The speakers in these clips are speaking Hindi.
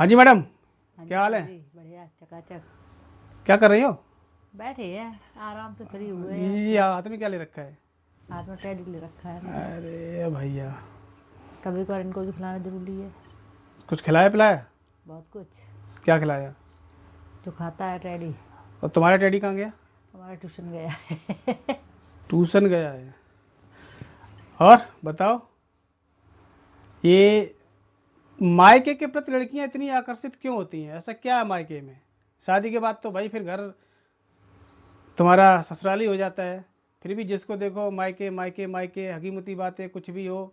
हाँ जी मैडम, हाँ क्या जी, हाल हाँ है? जी, बढ़िया चकाचक। क्या कर रही हो? बैठे हैं, आराम से फ्री हुए हैं ये तो। हाथ में क्या ले रखा है? हाथ में टेडी ले रखा है मैंने। अरे भैया, कभी कभार इनको भी खिलाना जरूरी है। कुछ खिलाया पिलाया? बहुत कुछ। क्या खिलाया? जो खाता है टेडी। और तुम्हारा टेडी कहाँ गया? हमारा ट्यूशन गया है। ट्यूशन गया है। और बताओ, ये मायके के प्रति लड़कियां इतनी आकर्षित क्यों होती हैं? ऐसा क्या है मायके में? शादी के बाद तो भाई फिर घर तुम्हारा ससुराली हो जाता है। फिर भी जिसको देखो मायके मायके मायके, हकीमुती बातें कुछ भी हो,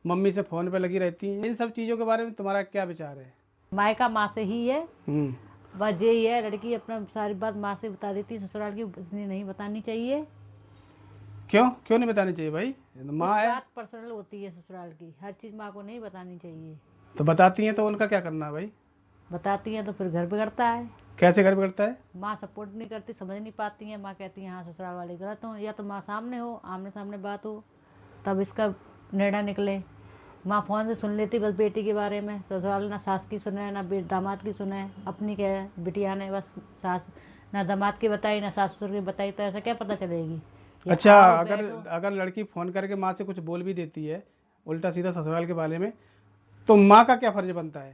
मम्मी से फ़ोन पे लगी रहती हैं। इन सब चीज़ों के बारे में तुम्हारा क्या विचार है? मायका माँ से ही है। हम्म। बस यही है, लड़की अपना सारी बात माँ से बता देती है, ससुराल की इतनी नहीं बतानी चाहिए। क्यों क्यों नहीं बतानी चाहिए भाई? ये तो कुछ माँ है। बात पर्सनल होती है ससुराल की, हर चीज़ माँ को नहीं बतानी चाहिए। तो बताती हैं तो उनका क्या करना है भाई? बताती हैं तो फिर घर बिगड़ता है। कैसे घर बिगड़ता है? माँ सपोर्ट नहीं करती, समझ नहीं पाती हैं। माँ कहती है हाँ ससुराल वाले गलत हो, या तो माँ सामने हो, आमने सामने बात हो, तब इसका निर्णय निकले। माँ फोन से सुन लेती बस बेटी के बारे में, ससुराल ना सास की सुने ना दामाद की सुने, अपनी क्या बिटिया ने बस सास ना दामाद की बताई ना सास ससुर की बताई, तो ऐसा क्या पता चलेगी। या अच्छा, आओ अगर बैठो। अगर लड़की फ़ोन करके माँ से कुछ बोल भी देती है उल्टा सीधा ससुराल के बारे में, तो माँ का क्या फ़र्ज बनता है?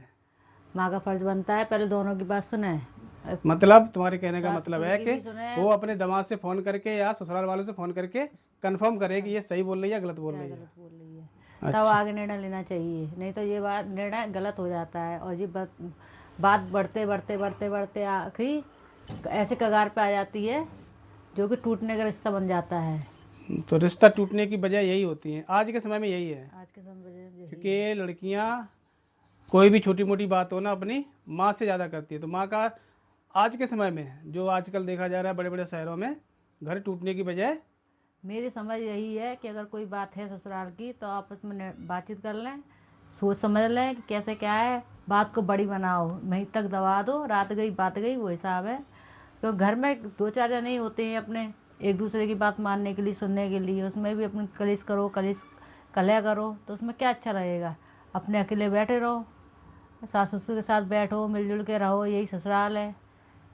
माँ का फर्ज बनता है पहले दोनों की बात सुने। मतलब तुम्हारे कहने का सास मतलब ससुर है की कि भी सुने। वो अपने दामाद से फ़ोन करके या ससुराल वालों से फ़ोन करके कंफर्म करे कि ये सही बोल रही है या गलत बोल क्या रही है। गलत बोल रही है, तब अच्छा। आगे निर्णय लेना चाहिए, नहीं तो ये बात निर्णय गलत हो जाता है। और ये बात बढ़ते बढ़ते बढ़ते बढ़ते आखिरी ऐसे कगार पे आ जाती है जो कि टूटने का रिश्ता बन जाता है। तो रिश्ता टूटने की वजह यही होती है, आज के समय में यही है। आज के समय में यही है। क्योंकि लड़कियां कोई भी छोटी मोटी बात हो ना अपनी माँ से ज़्यादा करती है। तो माँ का आज के समय में जो आजकल देखा जा रहा है बड़े बड़े शहरों में, घर टूटने की बजाय। मेरी समझ यही है कि अगर कोई बात है ससुराल की तो आपस में बातचीत कर लें, सोच समझ लें कि कैसे क्या है, बात को बड़ी बनाओ, वहीं तक दबा दो, रात गई बात गई, वो हिसाब है। तो घर में दो चार जने ही होते हैं अपने, एक दूसरे की बात मानने के लिए, सुनने के लिए, उसमें भी अपनी कलिश करो, कलिश कलह करो, तो उसमें क्या अच्छा रहेगा। अपने अकेले बैठे रहो, सास ससुर के साथ बैठो, मिलजुल के रहो, यही ससुराल है।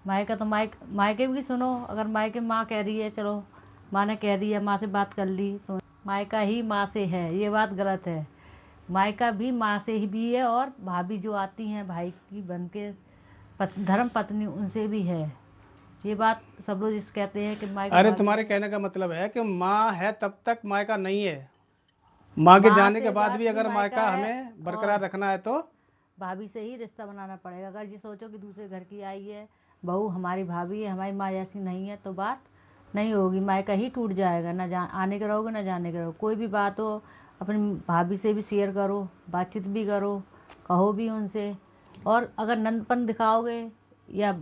मायका तो मायके भी सुनो, अगर मायके माँ कह रही है, चलो माँ ने कह दिया, माँ से बात कर ली, तो मायका ही माँ से है, ये बात गलत है। मायका भी माँ से ही भी है, और भाभी जो आती हैं भाई की बन के, धर्म पत्नी, उनसे भी है। ये बात सब लोग इस कहते हैं कि मायका अरे भाभी तुम्हारे से। कहने का मतलब है कि माँ है तब तक मायका नहीं है, माँ के माँ जाने के से बाद भी बात भी अगर मायका मायका है, हमें बरकरार और रखना है तो। भाभी से ही रिश्ता बनाना पड़ेगा। अगर ये सोचो कि दूसरे घर की आई है बहू, हमारी भाभी है, हमारी माँ जैसी नहीं है, तो बात नहीं होगी, मायका ही टूट जाएगा। ना आने के रहोगे ना जाने के रहोगे। कोई भी बात हो अपनी भाभी से भी शेयर करो, बातचीत भी करो, कहो भी उनसे। और अगर नंदपन दिखाओगे या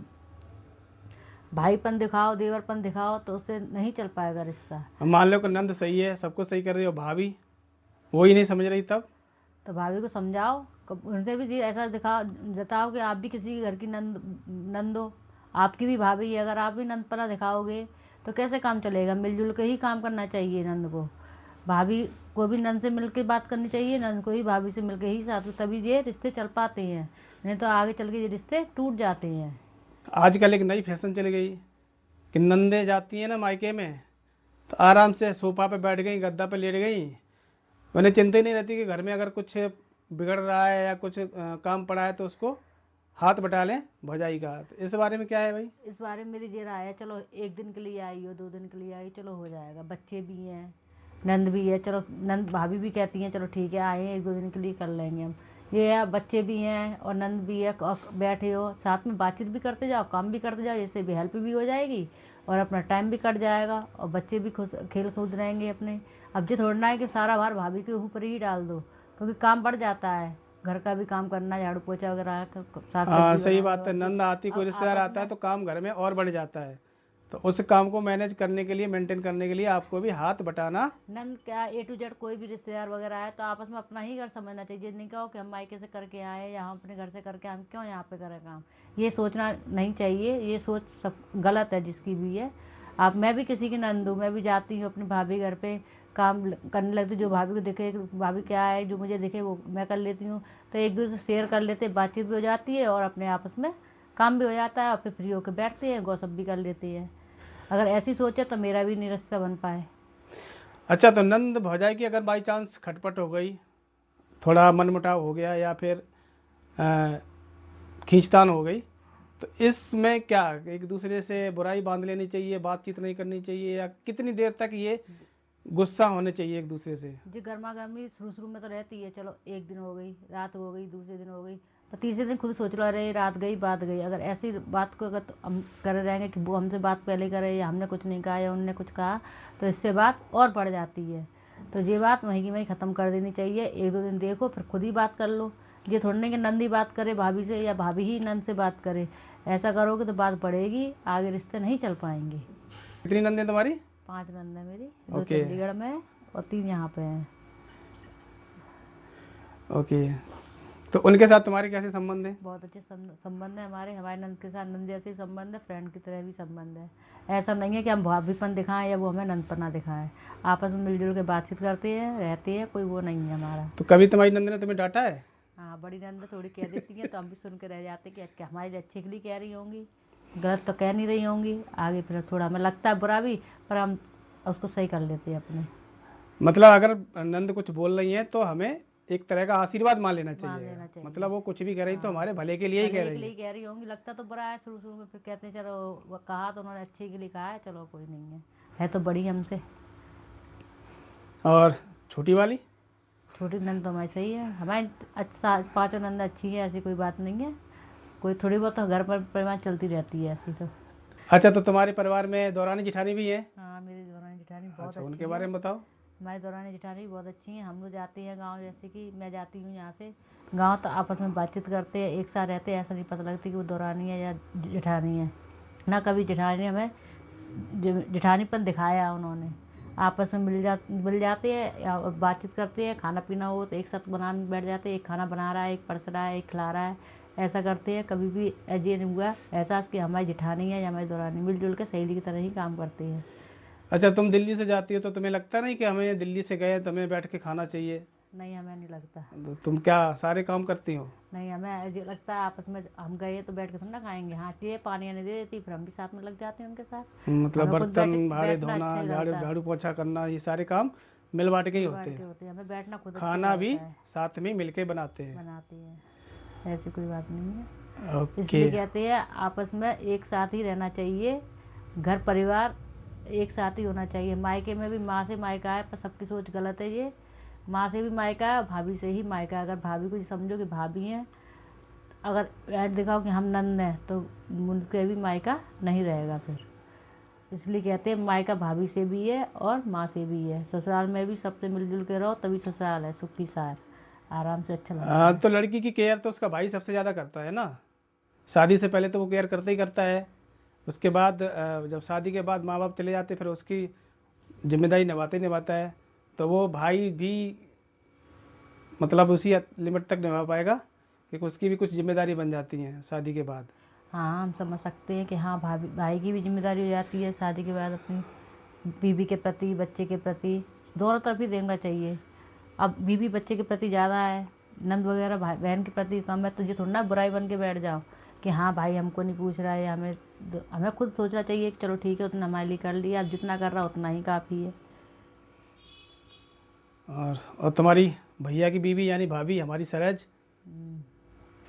भाईपन दिखाओ, देवरपन दिखाओ, तो उससे नहीं चल पाएगा रिश्ता। हम मान लो कि नंद सही है, सबको सही कर रही हो, भाभी वो ही नहीं समझ रही, तब? तो भाभी को समझाओ, उनसे भी ऐसा दिखाओ, जताओ कि आप भी किसी के घर की नंद हो, आपकी भी भाभी है। अगर आप भी नंदपना दिखाओगे तो कैसे काम चलेगा। मिलजुल के ही काम करना चाहिए नंद को। भाभी को भी नंद से मिल के बात करनी चाहिए, नंद को ही भाभी से मिल के ही साथ, तभी ये रिश्ते चल पाते हैं, नहीं तो आगे चल के ये रिश्ते टूट जाते हैं। आजकल एक नई फैशन चली गई कि नंदे जाती हैं ना मायके में, तो आराम से सोफा पे बैठ गई, गद्दा पे लेट गई। उन्हें चिंता ही नहीं रहती कि घर में अगर कुछ बिगड़ रहा है या कुछ काम पड़ा है तो उसको हाथ बटा लें भौजाई का। तो इस बारे में क्या है भाई? इस बारे में मेरी ये राय है, चलो एक दिन के लिए आई हो, 2 दिन के लिए आई, चलो हो जाएगा, बच्चे भी हैं, नंद भी है, चलो नंद भाभी भी कहती हैं चलो ठीक है आए हैं 1-2 दिन के लिए कर लेंगे हम। ये है बच्चे भी हैं और नंद भी है, और बैठे हो साथ में बातचीत भी करते जाओ, काम भी करते जाओ, इससे भी हेल्प भी हो जाएगी और अपना टाइम भी कट जाएगा, और बच्चे भी खुश खेल कूद रहेंगे अपने। अब ये थोड़ा ना है कि सारा भार भाभी के ऊपर ही डाल दो, क्योंकि काम बढ़ जाता है, घर का भी काम करना, झाड़ू पोछा वगैरह, साग हाँ सब्जी सही बनानी, बात है, और भी। नंद आती, कोई अब रिश्तेदार आपस आता है में। तो काम घर में और बढ़ जाता है। तो उस काम को मैनेज करने के लिए, मेंटेन करने के लिए आपको भी हाथ बटाना। नंद क्या, A to Z कोई भी रिश्तेदार वगैरह आए तो आपस में अपना ही घर समझना चाहिए। नहीं कहो कि हम मायके से करके आए या हम अपने घर से करके आए, हम क्यों यहाँ पे करें काम। ये सोचना नहीं चाहिए, ये सोच सब गलत है जिसकी भी है। आप, मैं भी किसी की नंद हूँ, मैं भी जाती हूँ अपनी भाभी घर पे, काम करने लगती हूँ, जो भाभी को दिखे, भाभी क्या है जो मुझे दिखे वो मैं कर लेती हूँ। तो एक दूसरे से शेयर कर लेते हैं, बातचीत भी हो जाती है और अपने आपस में काम भी हो जाता है और फिर फ्री होकर बैठते हैं, गॉसिप भी कर लेते हैं। अगर ऐसी सोचे तो मेरा भी नहीं रिश्ता बन पाए। अच्छा, तो नंद भौजाई की अगर बाई चांस खटपट हो गई, थोड़ा मनमुटाव हो गया या फिर अ, खींचतान हो गई, तो इसमें क्या एक दूसरे से बुराई बांध लेनी चाहिए, बातचीत नहीं करनी चाहिए, या कितनी देर तक ये गुस्सा होने चाहिए एक दूसरे से? जी गर्मा गर्मी शुरू शुरू में तो रहती है, चलो एक दिन हो गई, रात हो गई, दूसरे दिन हो गई, तो तीसरे दिन खुद सोच लो अरे रात गई बात गई। अगर ऐसी बात को अगर तो हम करे रहेंगे कि वो हमसे बात पहले करे या हमने कुछ नहीं कहा या उनने कुछ कहा, तो इससे बात और बढ़ जाती है। तो ये बात वहीं की वहीं ख़त्म कर देनी चाहिए। एक दो दिन देखो फिर खुद ही बात कर लो। ये थोड़ी नहीं कि नंदी बात करे भाभी से या भाभी ही नंद से बात करे। ऐसा करोगे तो बात बढ़ेगी, आगे रिश्ते नहीं चल पाएंगे। कितनी नंदें तुम्हारी? 5 नंद है मेरी, 2 ओके। चंडीगढ़ में है और 3 यहाँ पे हैं। ओके, तो उनके साथ तुम्हारे कैसे संबंध हैं? बहुत अच्छे संबंध है हमारे नंद के साथ नंद जैसे ही संबंध है, फ्रेंड की तरह भी संबंध है। ऐसा नहीं है कि हम भाभीपन दिखाएं या वो हमें नंदपना दिखाएं। आपस में मिलजुल के बातचीत करते हैं, रहते हैं, कोई वो नहीं है हमारा। तो कभी तुम्हारी नंद ने तुम्हें डांटा है? हाँ, बड़ी नंद थोड़ी कह देती हैं तो हम भी सुन के रह जाते हैं कि अच्छा हमारे लिए अच्छे के लिए कह रही होंगी, गलत तो कह नहीं रही होंगी। आगे फिर थोड़ा हमें लगता है बुरा भी, पर हम उसको सही कर लेते हैं अपने। मतलब अगर नंद कुछ बोल रही है तो हमें एक तरह का आशीर्वाद मान लेना मान चाहिए। लेना चाहिए। मतलब वो कुछ भी कह रही तो हमारे भले के लिए ही कह भले के रही लिए है। कह रही होंगी, लगता तो बुरा है शुरू शुरू में, फिर कहते हैं चलो वो कहा तो उन्होंने अच्छे के लिए कहा है, चलो कोई नहीं है तो बड़ी हमसे। और छोटी वाली? छोटी नंद तो हमारी सही है, हमारी अच्छा 5 नंद अच्छी है, ऐसी कोई बात नहीं है। कोई थोड़ी बहुत तो घर पर परिवार चलती रहती है ऐसी तो। अच्छा, तो तुम्हारे परिवार में दौरानी जिठानी भी है? हाँ, मेरी दौरानी जेठानी बहुत अच्छा, अच्छी उनके है। बारे में बताओ। हमारी दौरानी जेठानी बहुत अच्छी हैं। हम लोग जाते हैं गांव, जैसे कि मैं जाती हूँ यहाँ से गांव, तो आपस में बातचीत करते हैं, एक साथ रहते हैं। ऐसा नहीं पता लगती कि वो दौरानी है या जेठानी है। ना कभी जेठानी ने हमें जेठानीपन दिखाया उन्होंने। आपस में मिल जाते हैं या बातचीत करते हैं। खाना पीना हो तो एक साथ बनाने बैठ जाते हैं, एक खाना बना रहा है, एक परस रहा है, एक खिला रहा है, ऐसा करते हैं। कभी भी ये नहीं हुआ एहसास कि हमारी जेठानी है या हमारी दौरानी, मिलजुल के सहेली की तरह ही काम करते हैं। अच्छा, तुम दिल्ली से जाती हो तो तुम्हें लगता नहीं कि हमें दिल्ली से गए तो हमें बैठ के खाना चाहिए? नहीं, हमें नहीं लगता। तो तुम क्या सारे काम करती हो? नहीं, हमें ये लगता है आपस में हम गए तो बैठ के थोड़ा ना खाएंगे। हाँ, चाहिए पानी आने दे देती, फिर हम भी साथ में लग जाते हैं उनके साथ। मतलब हमें खुद बर्तन भाड़े बैठना धोना, अच्छा ही झाड़ू लगता है। झाड़ू पोछा करना, ये सारे काम मिल बांट के ही होते बांट के हैं। होते हैं, हमें बैठना खुद अच्छा खाना भी लगता है। साथ में मिलके बनाते हैं। बनाती है, ऐसी कोई बात नहीं है। ओके। इसलिए कहते हैं आपस में एक साथ ही रहना चाहिए। घर परिवार एक साथ ही होना चाहिए। मायके में भी माँ से मायका है, पर सबकी सोच गलत है। ये माँ से भी मायका है, भाभी से ही मायका है। अगर भाभी को समझो कि भाभी हैं, अगर ऐड दिखाओ कि हम नंद हैं, तो उनके भी मायका नहीं रहेगा फिर। इसलिए कहते हैं मायका भाभी से भी है और माँ से भी है। ससुराल में भी सबसे मिलजुल के रहो, तभी ससुराल है सुखी सार, आराम से अच्छा लगता हाँ, है। तो लड़की की केयर तो उसका भाई सबसे ज़्यादा करता है ना। शादी से पहले तो वो केयर करता ही करता है। उसके बाद जब शादी के बाद माँ बाप चले जाते फिर उसकी जिम्मेदारी निभाते ही निभाता है। तो वो भाई भी मतलब उसी लिमिट तक निभा पाएगा, क्योंकि उसकी भी कुछ जिम्मेदारी बन जाती है शादी के बाद। हाँ, हम समझ सकते हैं कि हाँ भाई की भी जिम्मेदारी हो जाती है शादी के बाद अपनी बीवी के प्रति, बच्चे के प्रति, दोनों तरफ ही देखना चाहिए। अब बीवी बच्चे के प्रति ज़्यादा है, नंद वगैरह भाई बहन के प्रति कम है, तो ये थोड़ा ना बुराई बन के बैठ जाओ कि हाँ भाई हमको नहीं पूछ रहा है। हमें खुद सोचना चाहिए कि चलो ठीक है, उतना हमारे लिए कर लिया, अब जितना कर रहा उतना ही काफ़ी है। और तुम्हारी भैया की बीवी यानी भाभी हमारी सरज,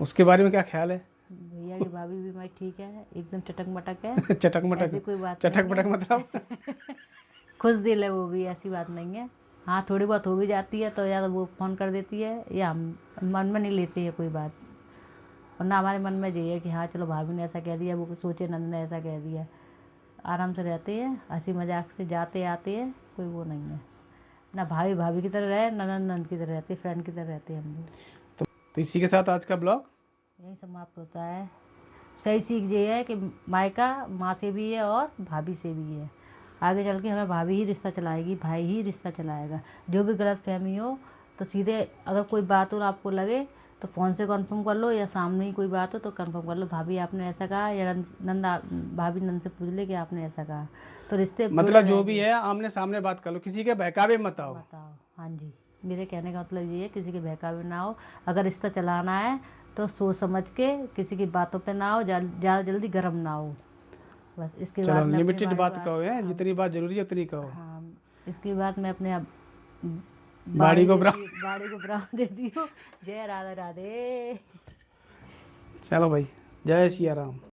उसके बारे में क्या ख्याल है? भैया की भाभी भी मैं ठीक है, एकदम चटक मटक है। चटक ऐसी मटक? कोई बात चटक नहीं मटक है। मतलब? खुश दिल है वो भी, ऐसी बात नहीं है। हाँ, थोड़ी बहुत हो भी जाती है तो या तो वो फ़ोन कर देती है या हम मन में नहीं लेते हैं कोई बात। और ना हमारे मन में ये है कि हाँ चलो भाभी ने ऐसा कह दिया, वो सोचे नंद ने ऐसा कह दिया। आराम से रहते हैं, हंसी मजाक से जाते आते हैं, कोई वो नहीं है। ना भाभी भाभी की तरह रहे, ना नंद नंद की तरह रहते, फ्रेंड की तरह रहते हैं हम लोग। तो इसी के साथ आज का ब्लॉग यही समाप्त होता है। सही सीख ये है कि मायका माँ से भी है और भाभी से भी है। आगे चल के हमें भाभी ही रिश्ता चलाएगी, भाई ही रिश्ता चलाएगा। जो भी गलत फहमी हो तो सीधे अगर कोई बात हो आपको लगे तो फ़ोन से कंफर्म कर लो, या सामने ही कोई बात हो तो कंफर्म कर लो, भाभी आपने ऐसा कहा, या भाभी नंद से पूछ ले कि आपने ऐसा कहा, तो रिश्ते मतलब जो भी है आमने सामने बात कर लो, किसी के बहकावे में मत आओ। बताओ। हाँ जी। मेरे कहने का मतलब ये है, किसी के बहकावे ना हो। अगर रिश्ता चलाना है तो सोच समझ के, किसी की बातों पे ना हो, ज़्यादा जल्दी गर्म ना हो। बस इसके चलो बाद मैं अपनी लिमिटेड वाणी बात को कहो है, जितनी बात जरूरी है उतनी कहो। हाँ, इसके बाद मैं अपने बाड़ी को बाड़ी को ब्राह्मण देती हूँ। जय राधे राधे। चलो भाई, जय सिया राम।